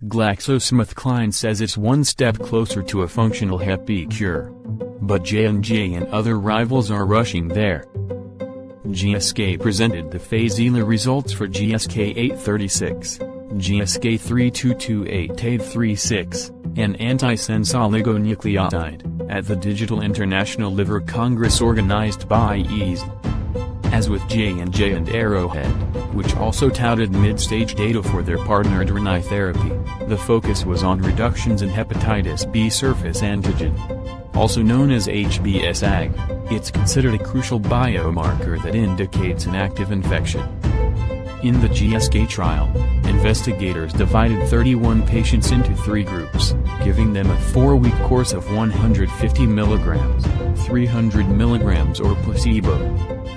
GlaxoSmithkline says it's one step closer to a functional Hep B cure. But J&J and other rivals are rushing there. GSK presented the phase ELA results for GSK 836, GSK 3228-836, an antisense oligonucleotide, at the Digital International Liver Congress organized by EASL. As with J&J and Arrowhead, which also touted mid-stage data for their partnered RNAi therapy, the focus was on reductions in hepatitis B surface antigen. Also known as HBsAg, it's considered a crucial biomarker that indicates an active infection. In the GSK trial, investigators divided 31 patients into 3 groups, giving them a 4-week course of 150 mg, 300 mg or placebo.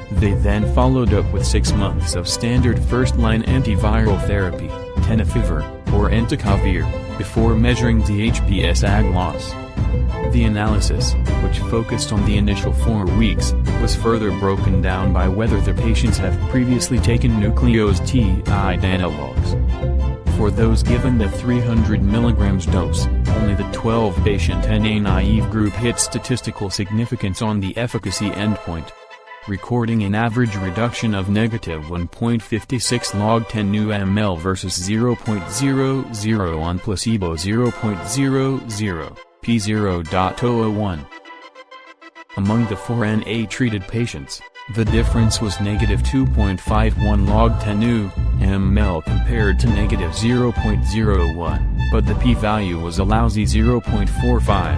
They then followed up with 6 months of standard first-line antiviral therapy, tenofovir, or entecavir, before measuring the HBsAg loss. The analysis, which focused on the initial 4 weeks, was further broken down by whether the patients have previously taken nucleoside analogs. For those given the 300 mg dose, only the 12-patient NA-naive group hit statistical significance on the efficacy endpoint, recording an average reduction of negative 1.56 log 10 μml versus 0.00 on placebo 0.00, p0.001. Among the 4 NA-treated patients, the difference was negative 2.51 log 10 μml compared to negative 0.01, but the p-value was a lousy 0.45.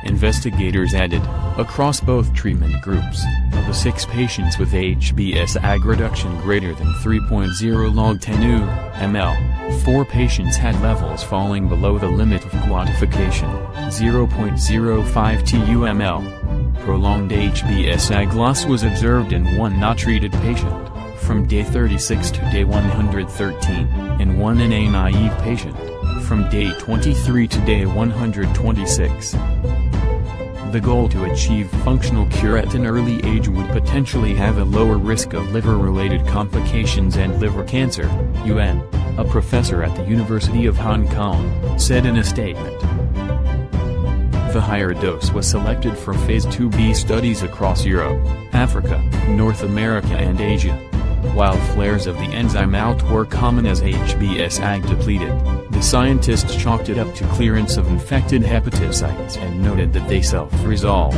Investigators added, across both treatment groups, of the 6 patients with HBsAg reduction greater than 3.0 log 10 μml, 4 patients had levels falling below the limit of quantification, 0.05 TUML. Prolonged HBsAg loss was observed in 1 not-treated patient, from day 36 to day 113, and 1 NA-naive patient, from day 23 to day 126. The goal to achieve functional cure at an early age would potentially have a lower risk of liver-related complications and liver cancer, Yuan, a professor at the University of Hong Kong, said in a statement. The higher dose was selected for Phase 2b studies across Europe, Africa, North America and Asia. While flares of the enzyme out were common as HBsAg depleted, the scientists chalked it up to clearance of infected hepatocytes and noted that they self-resolve.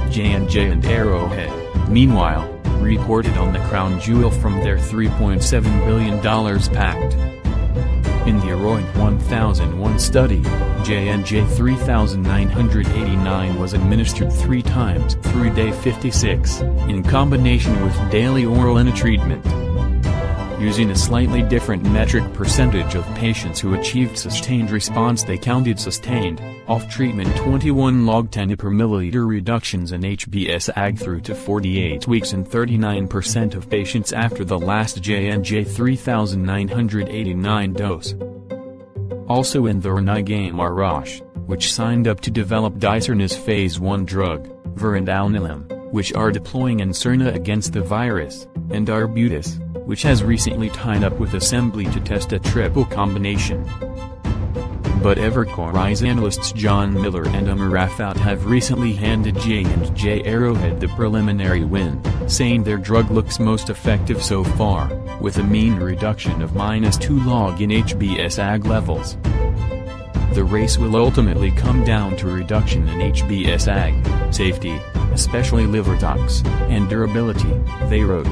J&J and Arrowhead, meanwhile, reported on the crown jewel from their $3.7 billion pact. In the Aroid 1001 study, J&J 3989 was administered 3 times through day 56, in combination with daily oral ENA treatment. Using a slightly different metric percentage of patients who achieved sustained response, they counted sustained, off-treatment 21 log 10 per milliliter reductions in HBsAg through to 48 weeks in 39% of patients after the last J&J 3989 dose. Also in the RNAi game are Roche, which signed up to develop Dicerna's phase 1 drug, Vir and Alnilam, which are deploying Incerna against the virus, and Arbutus, which has recently tied up with Assembly to test a triple combination. But Evercore's analysts John Miller and Amar Rafat have recently handed J&J Arrowhead the preliminary win, saying their drug looks most effective so far, with a mean reduction of -2 log in HBsAg levels. The race will ultimately come down to reduction in HBsAg, safety, especially liver tox, and durability, they wrote.